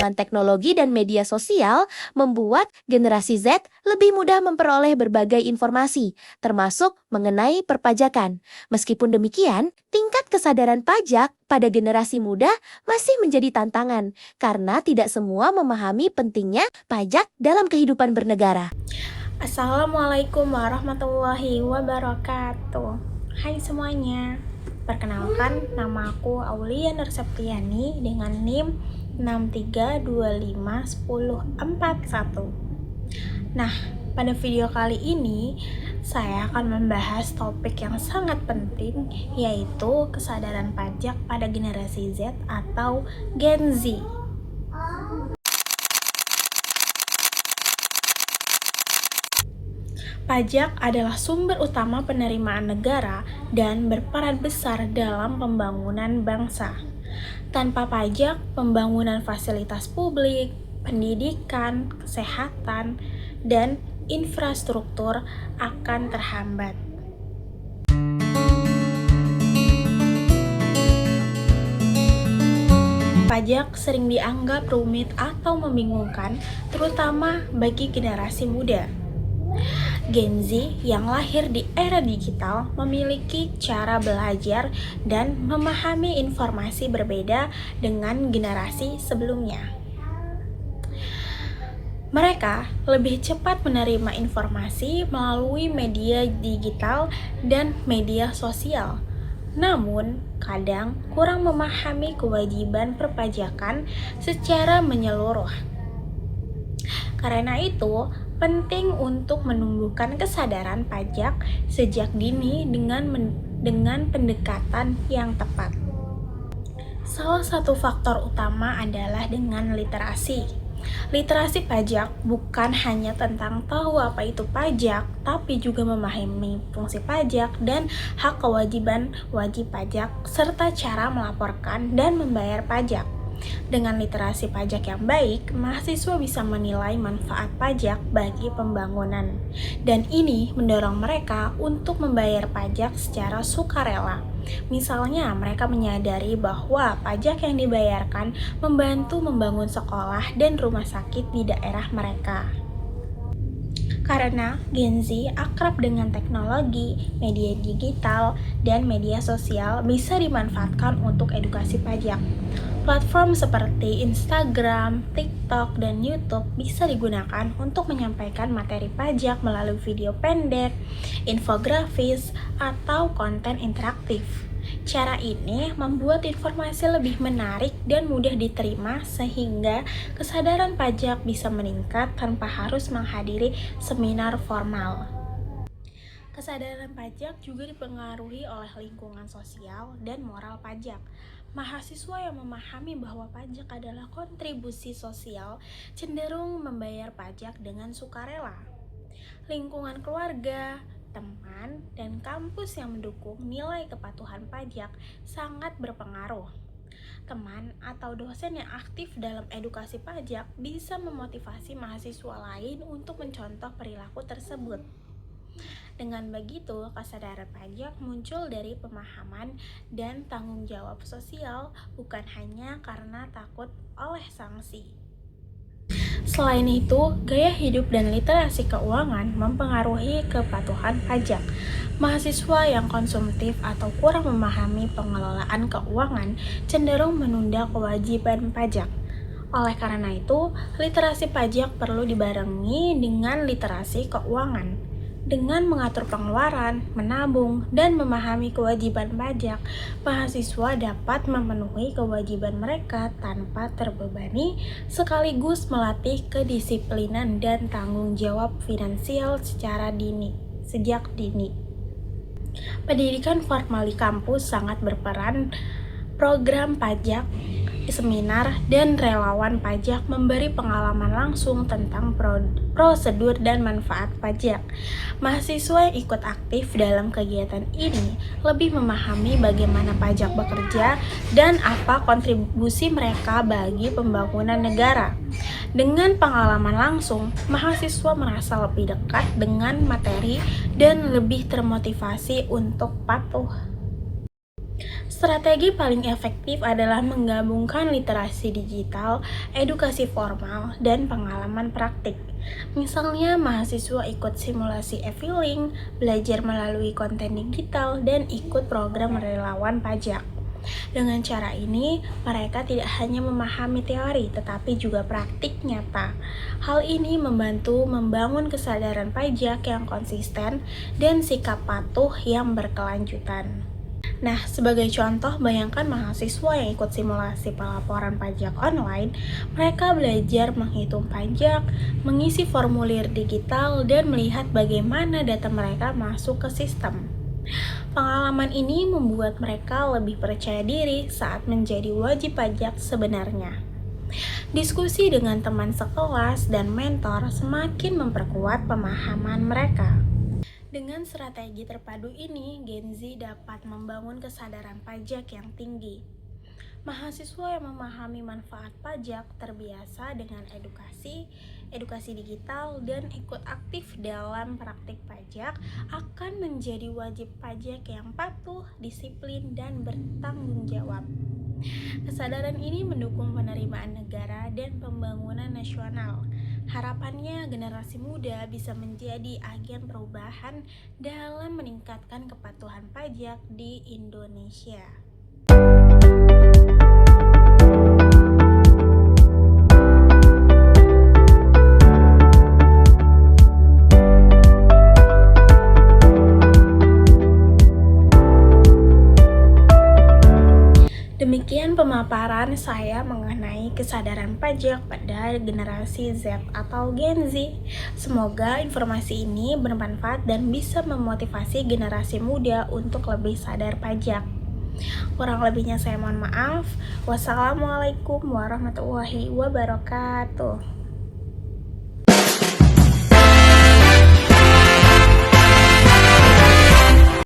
Kemajuan teknologi dan media sosial membuat generasi Z lebih mudah memperoleh berbagai informasi, termasuk mengenai perpajakan. Meskipun demikian, tingkat kesadaran pajak pada generasi muda masih menjadi tantangan karena tidak semua memahami pentingnya pajak dalam kehidupan bernegara. Assalamualaikum warahmatullahi wabarakatuh. Hai semuanya, perkenalkan nama aku Aulia Nurseptiani dengan NIM 63251041. Nah, pada video kali ini saya akan membahas topik yang sangat penting, yaitu kesadaran pajak pada generasi Z atau Gen Z. Pajak adalah sumber utama penerimaan negara dan berperan besar dalam pembangunan bangsa. Tanpa pajak, pembangunan fasilitas publik, pendidikan, kesehatan, dan infrastruktur akan terhambat. Pajak sering dianggap rumit atau membingungkan, terutama bagi generasi muda. Gen Z yang lahir di era digital memiliki cara belajar dan memahami informasi berbeda dengan generasi sebelumnya. Mereka lebih cepat menerima informasi melalui media digital dan media sosial. Namun, kadang kurang memahami kewajiban perpajakan secara menyeluruh. Karena itu, penting untuk menumbuhkan kesadaran pajak sejak dini dengan pendekatan yang tepat. Salah satu faktor utama adalah dengan literasi. Literasi pajak bukan hanya tentang tahu apa itu pajak, tapi juga memahami fungsi pajak dan hak kewajiban wajib pajak, serta cara melaporkan dan membayar pajak. Dengan literasi pajak yang baik, mahasiswa bisa menilai manfaat pajak bagi pembangunan. Dan ini mendorong mereka untuk membayar pajak secara sukarela. Misalnya, mereka menyadari bahwa pajak yang dibayarkan membantu membangun sekolah dan rumah sakit di daerah mereka. Karena Gen Z akrab dengan teknologi, media digital, dan media sosial bisa dimanfaatkan untuk edukasi pajak. Platform seperti Instagram, TikTok, dan YouTube bisa digunakan untuk menyampaikan materi pajak melalui video pendek, infografis, atau konten interaktif. Cara ini membuat informasi lebih menarik dan mudah diterima sehingga kesadaran pajak bisa meningkat tanpa harus menghadiri seminar formal. Kesadaran pajak juga dipengaruhi oleh lingkungan sosial dan moral pajak. Mahasiswa yang memahami bahwa pajak adalah kontribusi sosial cenderung membayar pajak dengan sukarela. Lingkungan keluarga, teman, dan kampus yang mendukung nilai kepatuhan pajak sangat berpengaruh. Teman atau dosen yang aktif dalam edukasi pajak bisa memotivasi mahasiswa lain untuk mencontoh perilaku tersebut. Dengan begitu, kesadaran pajak muncul dari pemahaman dan tanggung jawab sosial, bukan hanya karena takut oleh sanksi. Selain itu, gaya hidup dan literasi keuangan mempengaruhi kepatuhan pajak. Mahasiswa yang konsumtif atau kurang memahami pengelolaan keuangan cenderung menunda kewajiban pajak. Oleh karena itu, literasi pajak perlu dibarengi dengan literasi keuangan. Dengan mengatur pengeluaran, menabung, dan memahami kewajiban pajak, mahasiswa dapat memenuhi kewajiban mereka tanpa terbebani, sekaligus melatih kedisiplinan dan tanggung jawab finansial sejak dini. Pendidikan formal di kampus sangat berperan. Program pajak, seminar, dan relawan pajak memberi pengalaman langsung tentang prosedur dan manfaat pajak. Mahasiswa yang ikut aktif dalam kegiatan ini lebih memahami bagaimana pajak bekerja dan apa kontribusi mereka bagi pembangunan negara. Dengan pengalaman langsung, mahasiswa merasa lebih dekat dengan materi dan lebih termotivasi untuk patuh. Strategi paling efektif adalah menggabungkan literasi digital, edukasi formal, dan pengalaman praktik. Misalnya, mahasiswa ikut simulasi e-filing, belajar melalui konten digital, dan ikut program relawan pajak. Dengan cara ini, mereka tidak hanya memahami teori, tetapi juga praktik nyata. Hal ini membantu membangun kesadaran pajak yang konsisten dan sikap patuh yang berkelanjutan. Nah, sebagai contoh, bayangkan mahasiswa yang ikut simulasi pelaporan pajak online, mereka belajar menghitung pajak, mengisi formulir digital, dan melihat bagaimana data mereka masuk ke sistem. Pengalaman ini membuat mereka lebih percaya diri saat menjadi wajib pajak sebenarnya. Diskusi dengan teman sekelas dan mentor semakin memperkuat pemahaman mereka. Dengan strategi terpadu ini, Gen Z dapat membangun kesadaran pajak yang tinggi. Mahasiswa yang memahami manfaat pajak terbiasa dengan edukasi digital, dan ikut aktif dalam praktik pajak akan menjadi wajib pajak yang patuh, disiplin, dan bertanggung jawab. Kesadaran ini mendukung penerimaan negara dan pembangunan nasional. Harapannya generasi muda bisa menjadi agen perubahan dalam meningkatkan kepatuhan pajak di Indonesia. Demikian pemaparan saya mengenai kesadaran pajak pada generasi Z atau Gen Z. Semoga informasi ini bermanfaat dan bisa memotivasi generasi muda untuk lebih sadar pajak. Kurang lebihnya saya mohon maaf. Wassalamualaikum warahmatullahi wabarakatuh.